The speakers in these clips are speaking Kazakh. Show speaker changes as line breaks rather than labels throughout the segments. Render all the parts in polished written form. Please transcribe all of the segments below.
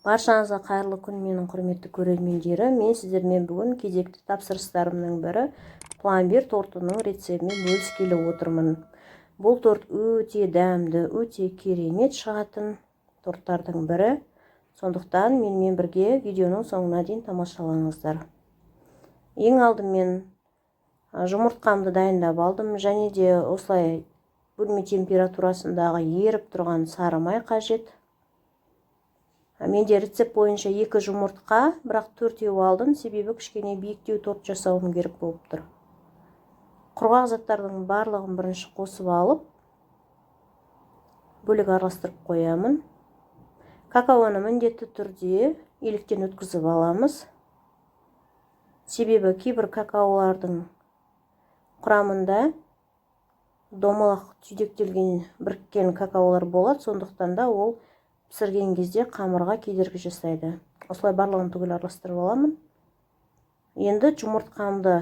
Баршаңызға қайырлы күн, менің құрметті көрермендері. Мен сіздермен бүгін кезекті тапсырыстарымның бірі пломбир тортының рецептімен бөліскелі отырмын. Бұл торт өте дәмді, өте керемет шығатын торттардың бірі. Сондықтан менімен бірге видеоның соңына дейін тамашалаңыздар. Ең алдымен жұмыртқамды дайындап алдым, және де осылай бөлме температурасындағы еріп тұрған сары май қажет. Менде рецепт бойынша 2 жұмыртқа, бірақ 4 алдым, себебі кішкене биіктеу торт жасауым керек болып тұр. Құрғақ заттардың барлығын бірінші қосып алып, бөлек араластырып қоямын. Какаоны міндетті түрде електен өткізіп аламыз. Себебі кейбір какаолардың құрамында домалақ түйдектелген біріккен какаолар болады, сондықтан да ол пісірген кезде қамырға кедергі жасайды. Осылай барлығын түгел араластырып аламын. Енді жұмыртқамды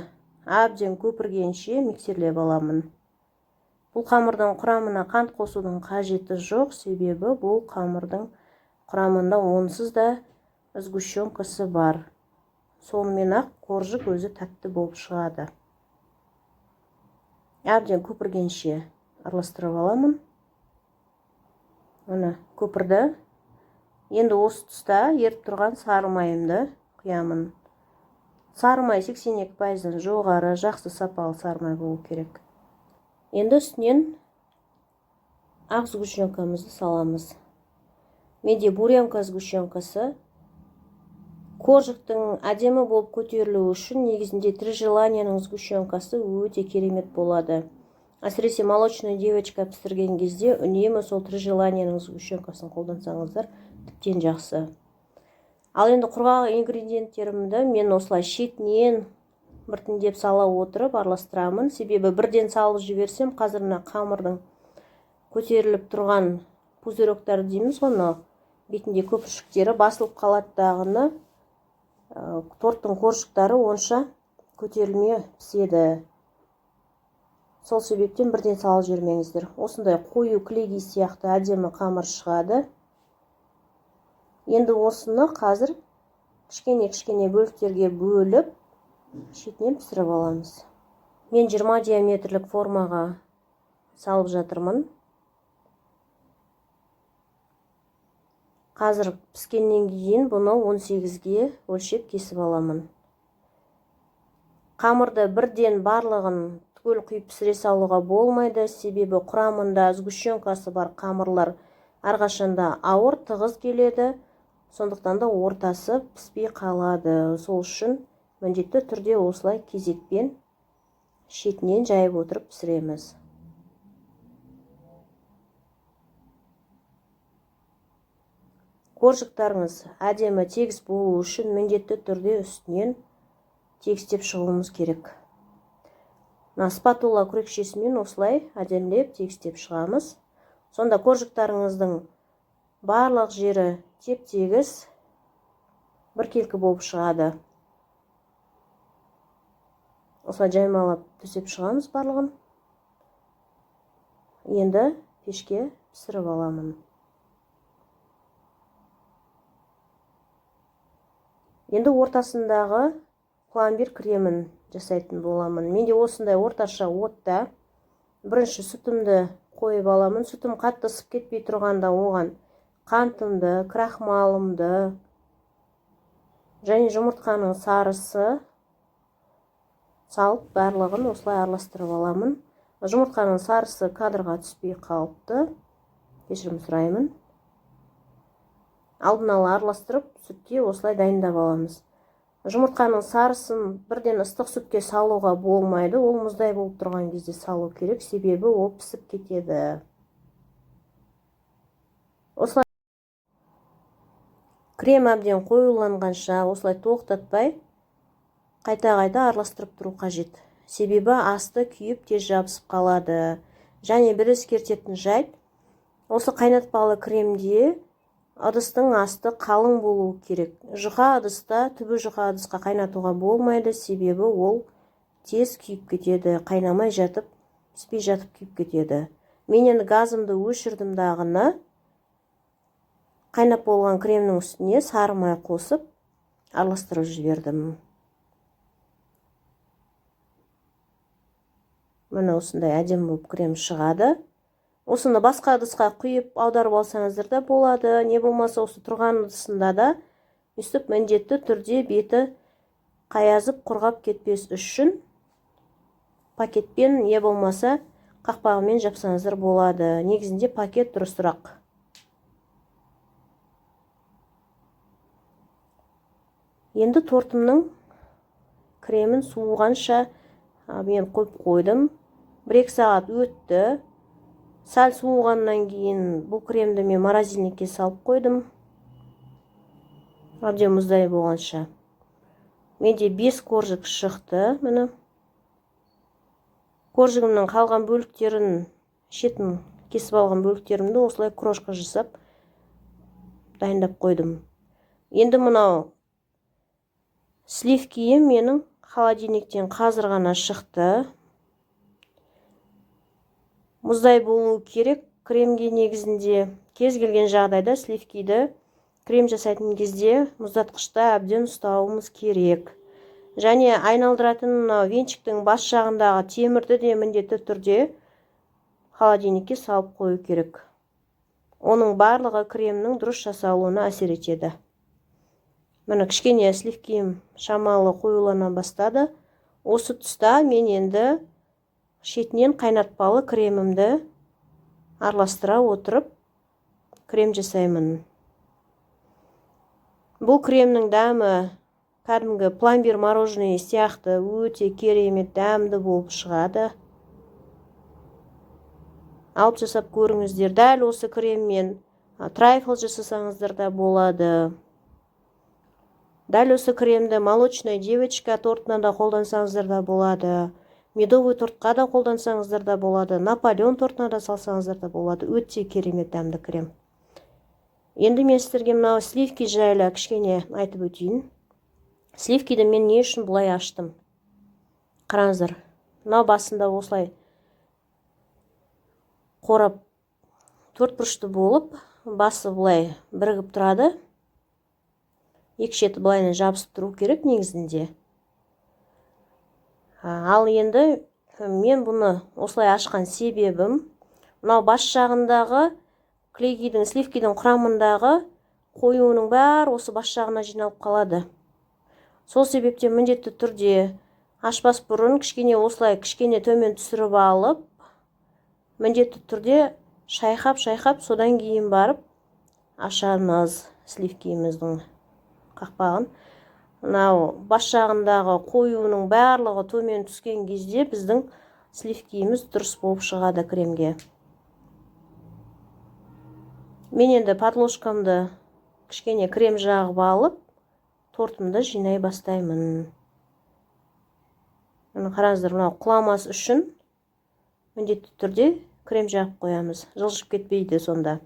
әбден көпіргенше миксерлеп аламын. Бұл қамырдың құрамына қант қосудың қажеті жоқ, себебі бұл қамырдың құрамында онсыз да сгущенкасы бар. Сонымен ақ қоржық өзі тәтті болып шығады. Әбден көпіргенше араластырып аламын. Оны көпірді. Енді осы тұста еріп тұрған сары майымды құямын. Сары май 82%-ден жоғары, жақсы сапалы сары май болу керек. Енді үстінен ақ сгущенкамызды саламыз. Менде буренка сгущенкасы. Қоржықтың әдемі болып көтерілуі үшін негізінде три желанияның сгущенкасы өте керемет болады. Әсіресе молочная девочка пісірген кезде үнемі сол три желанияның сгущенкасын қолдансаңыздар тіптен жақсы. Ал енді құрғақ ингредиенттерімді мен осылай шетінен біртіндеп сала отырып араластырамын. Себебі бірден салып жіберсем, қазір мына қамырдың көтеріліп тұрған пузыректер дейміз, оны бетінде көпіршіктері басылып қалады дағыны. Торттың қоржықтары онша көтерілмей піседі. Сол себептен бірден салып жібермеңіздер. Осындай қою кілегей сияқты әдемі қамыр шығады. Енді осыны қазір кішкене бөліктерге бөліп, шетінен пісіріп аламыз. Мен 20 диаметрлік формаға салып жатырмын. Қазір піскеннен кейін бұны 18-ге өлшеп кесіп аламын. Қамырды бірден барлығын түгел құйып пісіре салуға болмайды, себебі құрамында сгущенкасы бар қамырлар әрқашанда ауыр, тығыз келеді. Сондықтан да ортасы піспей қалады. Сол үшін міндетті түрде осылай кезекпен шетінен жайып отырып пісіреміз. Қоржықтарыңыз әдемі тегіс болу үшін міндетті түрде үстінен тегістеп шығуымыз керек. Спатула күрекшесімен осылай әдемілеп тегістеп шығамыз. Сонда қоржықтарыңыздың барлық жері теп-тегіс біркелкі болып шығады. Осылай жаймалап төсеп шығамыз барлығын. Енді пешке пісіріп аламын. Енді ортасындағы пломбир кремін жасайтын боламын. Менде осындай орташа отта бірінші сүтімді қойып аламын. Сүтім қатты ысып кетпей тұрғанда оған қантымды, крахмалымды және жұмыртқаның сарысы салып барлығын осылай араластырып аламын. Жұмыртқаның сарысы кадрға түспей қалыпты. Кешірім сұраймын. Алдын ала араластырып, сүтке осылай дайындап аламыз. Жұмыртқаның сарысын бірден ыстық сүтке салуға болмайды. Ол мұздай болып тұрған кезде салу керек, себебі ол пісіп кетеді. Осылай крем әбден қоюланғанша осылай тоқтатпай қайта-қайта араластырып тұру қажет. Себебі асты күйіп тез жабысып қалады. Және бір ескертетін жайт, осы қайнатпалы кремде ыдыстың асты қалың болу керек. Жұқа ыдыста, түбі жұқа ыдысқа қайнатуға болмайды, себебі ол тез күйіп кетеді. Қайнамай жатып, піспей жатып күйіп кетеді. Мен енді газымды өшірдім дағыны. Қайнап болған кремнің үстіне сары май қосып араластырып жібердім. Міне осындай әдемі болып крем шығады. Осыны басқа ыдысқа құйып аударып алсаңыздар да болады. Не болмаса осы тұрған ыдысында да өстіп міндетті түрде беті қаязып құрғап кетпес үшін пакетпен не болмаса қақпағымен жапсаңыздар болады. Негізінде пакет дұрысырақ. Енді тортымның кремін суығанша мен қойып қойдым. 1-2 сағат өтті. Сәл суығаннан кейін бұл кремді мен морозильникке салып қойдым. Әбден мұздай болғанша. Менде 5 коржик шықты. Міне. Коржигімнің қалған бөліктерін, шетін кесіп алған бөліктерімді осылай крошка жасап дайындап қойдым. Енді мынау сливки менің холодильниктен қазір ғана шықты. Мұздай болуы керек. Кремге негізінде кез келген жағдайда сливкиді крем жасайтын кезде мұздатқышта әбден ұстауымыз керек. Және айналдыратын венчиктің бас жағындағы темірді де міндетті түрде холодильникке салып қою керек. Оның барлығы кремнің дұрыс жасалуына әсер етеді. Міне кішкене сливким шамалы қоюлана бастады. Осы тұста мен енді шетінен қайнатпалы кремімді араластыра отырып крем жасаймын. Бұл кремнің дәмі кәдімгі пломбир мороженое сияқты өте керемет дәмді болып шығады. Алып жасап көріңіздер. Дәл осы креммен трайфл жасасаңыздар да болады. Дәл осы кремді молочная девочка тортына да қолдансаңыздар да болады. Медовый тортқа да қолдансаңыздар да болады. Наполеон тортына да салсаңыздар да болады. Өте керемет дәмді крем. Енді мен сіздерге мынау сливки жайлы кішкене айтып өтейін. Сливкиді мен не үшін бұлай аштым? Қараңыздар. Мынау басында осылай қорап төрт бұрышты болып, басы бұлай бірігіп тұрады. Екі шеті бұлайына жабысып тұру керек негізінде. Ал енді мен бұны осылай ашқан себебім, мынау бас жағындағы клейкидің, сливкидің құрамындағы қоюының бәрі осы бас жағына жиналып қалады. Сол себептен міндетті түрде ашпас бұрын кішкене осылай кішкене төмен түсіріп алып, міндетті түрде шайқап содан кейін барып ашамыз сливкиіміздің қақпағын. Мынау бас жағындағы қоюының барлығы төмен түскен кезде біздің сливкиіміз дұрыс болып шығады кремге. Мен енді подложкамды кішкене крем жағып алып, тортымды жинай бастаймын. Қараңыздар, мынау құламас үшін міндетті түрде крем жағып қоямыз. Жылжып кетпейді сонда.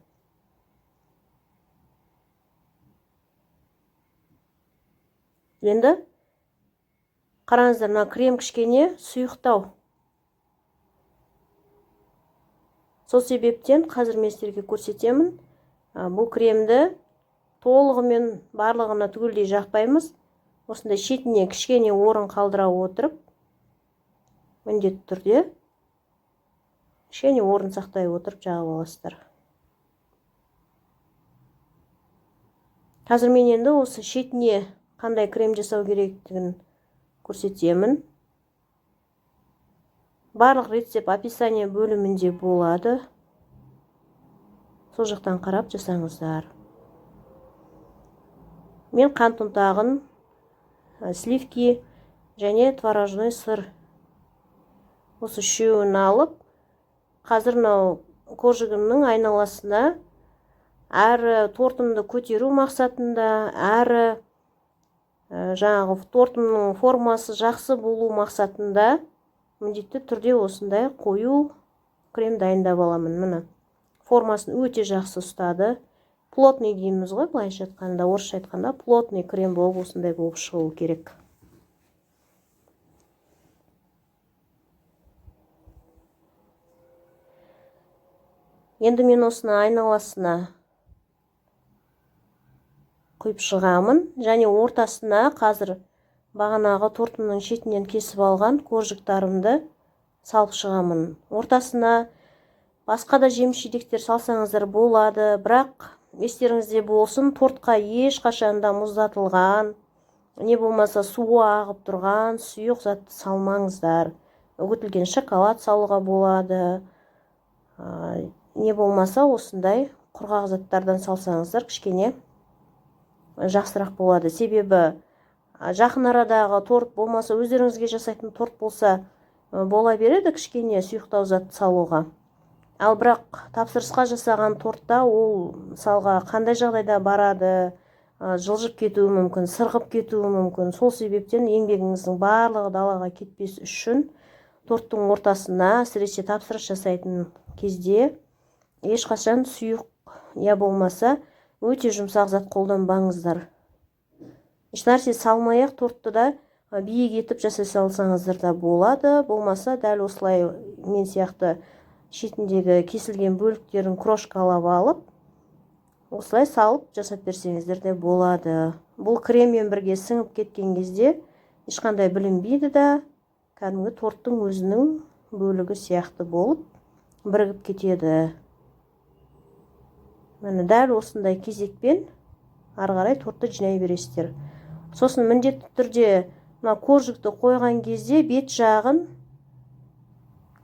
Енді қараңыздар, мына крем кішкене сұйықтау. Сол себептен қазір мен сіздерге көрсетемін. Бұл кремді толығымен барлығына түгелдей жақпаймыз. Осындай шетіне кішкене орын қалдыра отырып, міндетті түрде кішкене орын сақтай отырып жағып аласыздар. Қазір мен енді осы шетіне қандай крем жасау керектігін көрсетемін. Барлық рецепт описание бөлімінде болады. Сол жақтан қарап жасаңыздар. Мен қант ұнтағын, сливки және творожной сыр осы үшеуін алып, қазір мынау коржигімнің айналасына әрі тортымды көтеру мақсатында, әрі жаңағы тортымның формасы жақсы болу мақсатында міндетті түрде осындай қою крем дайындап аламын. Міне формасын өте жақсы ұстады. Плотный дейміз ғой, былайша айтқанда, орысша айтқанда плотный крем болып осындай болып шығуы керек. Енді мен осыны айналасына құйып шығамын. Және ортасына қазір бағанағы тортымның шетінен кесіп алған коржықтарымды салып шығамын. Ортасына басқа да жеміс-жидектер салсаңыздар болады, бірақ естеріңізде болсын, тортқа ешқашанда мұздатылған, не болмаса суы ағып тұрған сұйық затты салмаңыздар. Үгітілген шоколад салуға болады, не болмаса осындай құрғақ заттардан салсаңыздар кішкене жақсырақ болады. Себебі жақын арадағы торт болмаса, өздеріңізге жасайтын торт болса бола береді кішкене сұйықтау затты салуға. Ал бірақ тапсырысқа жасаған тортта ол мысалға қандай жағдайда барады, жылжып кетуі мүмкін, сырғып кетуі мүмкін. Сол себептен еңбегіңіздің барлығы далаға кетпес үшін торттың ортасына, әсіресе тапсырыс жасайтын кезде ешқашан сұйық я болмаса өте жұмсақ зат қолданбаңыздар. Ешнәрсе салмай-ақ тортты да биік етіп жасай салсаңыздар да болады. Болмаса дәл осылай мен сияқты шетіндегі кесілген бөліктерін крошкалап алып, осылай салып жасап берсеңіздер де болады. Бұл креммен бірге сіңіп кеткен кезде ешқандай білінбейді да, кәдімгі торттың өзінің бөлігі сияқты болып бірігіп кетеді. Міне дәл осындай кезекпен ары қарай тортты жинай бересіздер. Сосын міндетті түрде коржикті қойған кезде бет жағын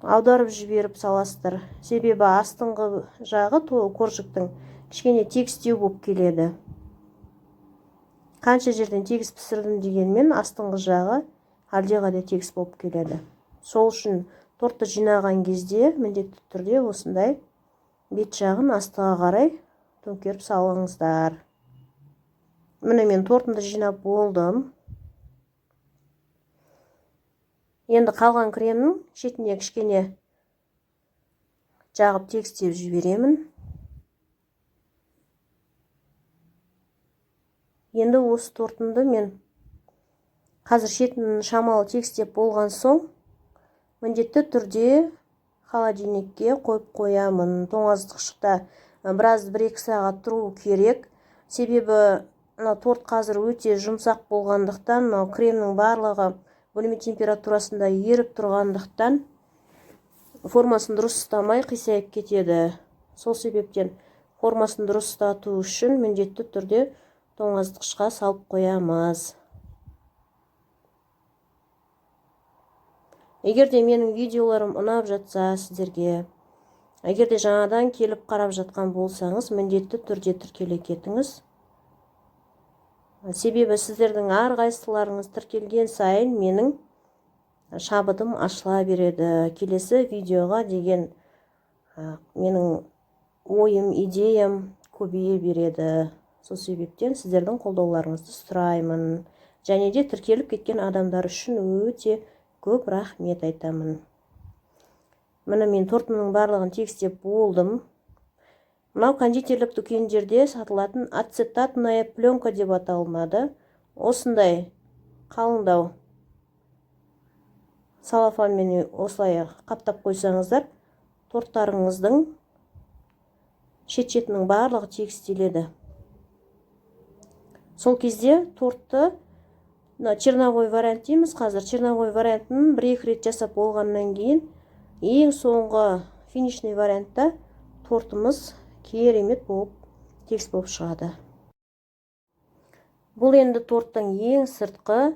аударып жіберіп саласыздар. Себебі астыңғы жағы коржиктің кішкене тегістеу болып келеді. Қанша жерден тегіс пісірдім дегенмен астыңғы жағы әлдеқайда тегіс болып келеді. Сол үшін тортты жинаған кезде міндетті түрде осындай бет жағын астыға қарай төңкеріп салыңыздар. Міне мен тортымды жинап болдым. Енді қалған кремнің шетіне кішкене жағып тегістеп жіберемін. Енді осы тортымды мен қазір шетін шамалы тегістеп болған соң міндетті түрде холодильникке қойып қоямын. Тоңазытқышта біраз 1-2 сағат тұру керек. Себебі торт қазір өте жұмсақ болғандықтан, кремнің барлығы бөлме температурасында еріп тұрғандықтан формасын дұрыс ұстамай қисайып кетеді. Сол себептен формасын дұрыс ұстату үшін міндетті түрде тоңазытқышқа салып қоямыз. Егер де менің видеоларым ұнап жатса сіздерге, егер де жаңадан келіп қарап жатқан болсаңыз, міндетті түрде тіркеле кетіңіз. Себебі сіздердің әрқайсыларыңыз тіркелген сайын менің шабытым ашыла береді. Келесі видеоға деген менің ойым, идеям көбейе береді. Сол себептен сіздердің қолдауларыңызды сұраймын. Және де тіркеліп кеткен адамдар үшін өте көп рахмет айтамын. Міне мен тортымның барлығын тегістеп болдым. Мынау кондитерлік дүкендерде сатылатын ацетатная пленка деп аталынады. Осындай қалыңдау салафанмен осылай қаптап қойсаңыздар, торттарыңыздың шет-шетінің барлығы тегістеледі. Сол кезде тортты черновой вариант дейміз қазір. Черновой вариантын 1-2 рет жасап болғаннан кейін ең соңғы финишный вариантта тортымыз керемет болып тегіс болып шығады. Бұл енді торттың ең сыртқы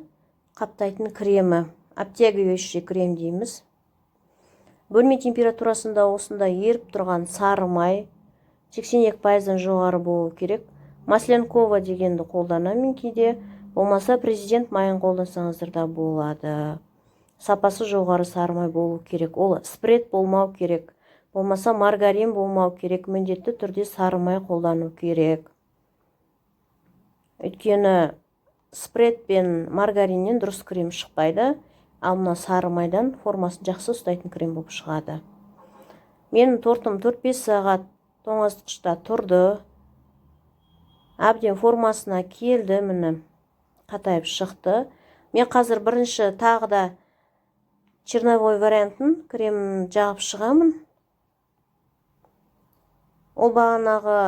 қаптайтын кремі, обтягивающий крем дейміз. Бөлме температурасында осында еріп тұрған сары май 82%-дан жоғары болу керек. Масленкова дегенді қолданамын кейде, болмаса президент майын қолдансаңыздар да болады. Сапасы жоғары сары май болу керек. Ол спред болмау керек. Болмаса маргарин болмау керек. Міндетті түрде сары май қолдану керек. Өйткені спред пен маргариннен дұрыс крем шықпайды. Ал мына сары майдан формасын жақсы ұстайтын крем болып шығады. Менің тортым 4-5 сағат тоңазытқышта тұрды. Әбден формасына келді, міне қатайып шықты. Мен қазір бірінші тағы да черновой вариантын кремін жағып шығамын. Ол бағанағы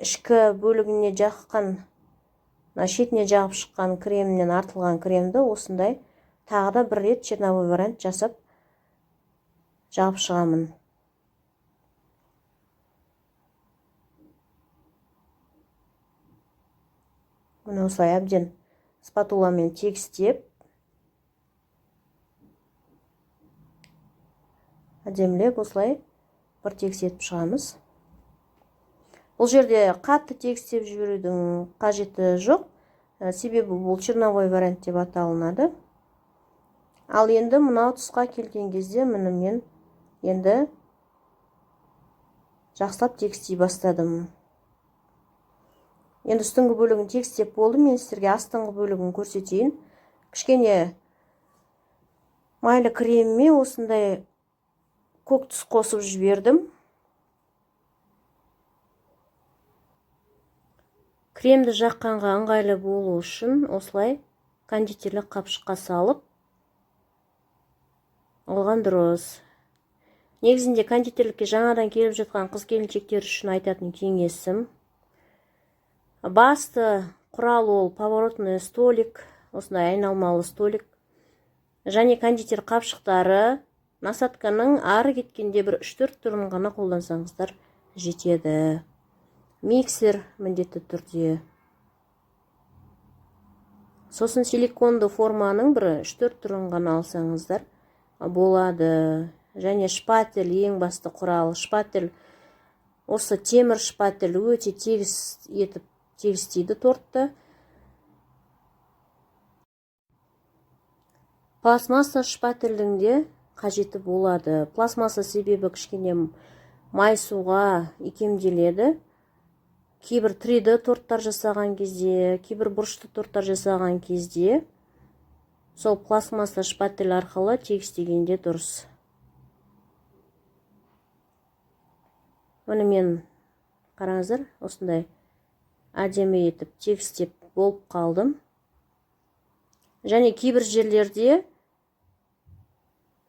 ішкі бөлігіне жаққан, шетіне жағып шыққан кремнен артылған кремді осындай тағы да бір рет черновой вариант жасап жағып шығамын. Міне осылай әбден спатуламен тегістеп, әдемілеп осылай бір тегістетіп шығамыз. Бұл жерде қатты тегістеп жіберудің қажеті жоқ, себебі бұл черновой вариант деп аталынады. Ал енді мынау тұсқа келген кезде міне мен енді жақсылап тегістей бастадым. Енді үстіңгі бөлігін тегістеп болды, мен сіздерге астыңғы бөлігін көрсетейін. Кішкене майлы кремме осындай көк түс қосып жібердім. Кремді жаққанға ыңғайлы болу үшін осылай кондитерлік қапшыққа салып алған дұрыс. Негізінде кондитерлікке жаңадан келіп жатқан қыз-келіншектер үшін айтатын кеңесім: басты құрал ол поворотный столик, осындай айналмалы столик, және кондитер қапшықтары. Насатканың ары кеткенде бір 3-4 түрін ғана қолдансаңыздар жетеді. Миксер міндетті түрде. Сосын силиконды форманың бір 3-4 түрін ғана алсаңыздар болады. Және шпатель ең басты құрал. Шпатель, осы темір шпатель өте тегіс етіп тегістейді тортты. Пластмасса шпательдің де қажеті болады. Пластмасса себебі кішкене май суға икемделеді. Кейбір 3D торттар жасаған кезде, кейбір бұрышты торттар жасаған кезде сол пластмасса шпатель арқылы тегістегенде дұрыс. Оны мен қараңыздар, осындай әдемі етіп тегістеп болып қалдым. Және кейбір жерлерде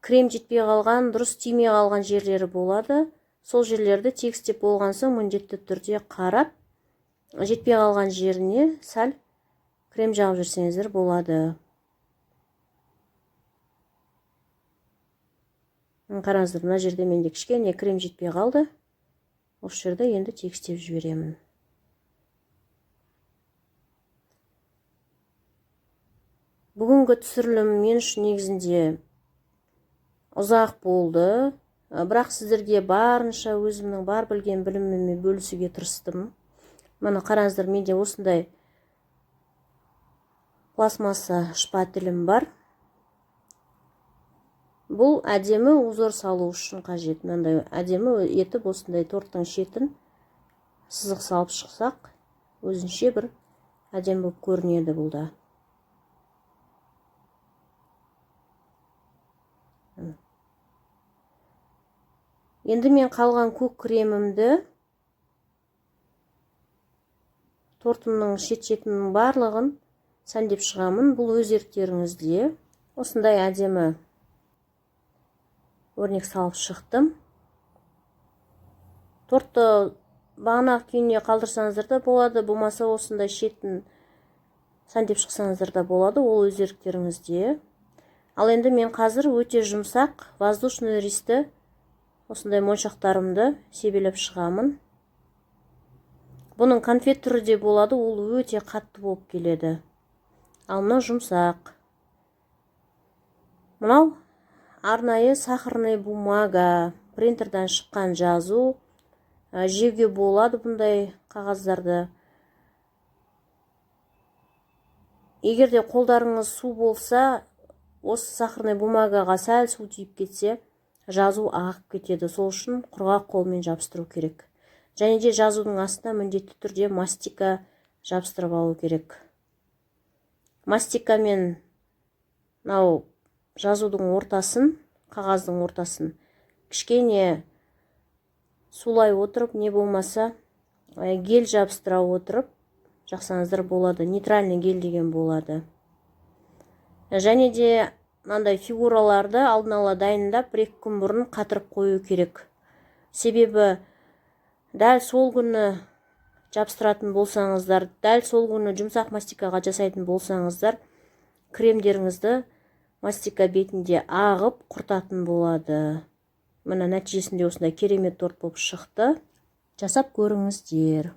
крем жетпей қалған, дұрыс тимей қалған жерлері болады. Сол жерлерді тегістеп болған соң міндетті түрде қарап, жетпей қалған жеріне сәл крем жағып жүрсеңіздер болады. Қараңыздар, мына жерде менде кішкене крем жетпей қалды. Осы жерде енді тегістеп жіберемін. Бүгінгі түсірілім мен үшін негізінде ұзақ болды, бірақ сіздерге барынша өзімнің бар білген біліміммен бөлісуге тырыстым. Мына қараңыздар, менде осындай пластмасса шпателім бар. Бұл әдемі узор салу үшін қажет. Мынандай әдемі етіп осындай торттың шетін сызық салып шықсақ, өзінше бір әдемі болып көрінеді бұл да. Енді мен қалған көк кремімді тортымның шет-шетінің барлығын сәндеп шығамын. Бұл өз еріктеріңізде. Осындай әдемі өрнек салып шықтым. Тортты бағанағы күйіне қалдырсаңыздар да болады, болмаса осындай шетін сәндеп шықсаңыздар да болады, ол өз еріктеріңізде. Ал енді мен қазір өте жұмсақ воздушный ристі осындай моншақтарымды себелеп шығамын. Бұның конфет түрі де болады, ол өте қатты болып келеді. Ал мынау жұмсақ. Мынау арнайы сахарный бумага, принтерден шыққан жазу. Жеуге болады бұндай қағаздарды. Егерде қолдарыңыз су болса, осы сахарный бумагаға сәл су тиіп кетсе, жазу ағып кетеді. Сол үшін құрғақ қолмен жабыстыру керек. Және де жазудың астына міндетті түрде мастика жабыстырып алу керек. Мастикамен мынау жазудың ортасын, қағаздың ортасын кішкене сулай отырып, не болмаса гель жабыстыра отырып жақсаңыздар болады. Нейтральный гель деген болады. Және де мынандай фигураларды алдын ала дайындап, 1-2 күн бұрын қатырып қою керек. Себебі дәл сол күні жабыстыратын болсаңыздар, дәл сол күні жұмсақ мастикаға жасайтын болсаңыздар, кремдеріңізді мастика бетінде ағып құртатын болады. Мына нәтижесінде осындай керемет торт болып шықты. Жасап көріңіздер.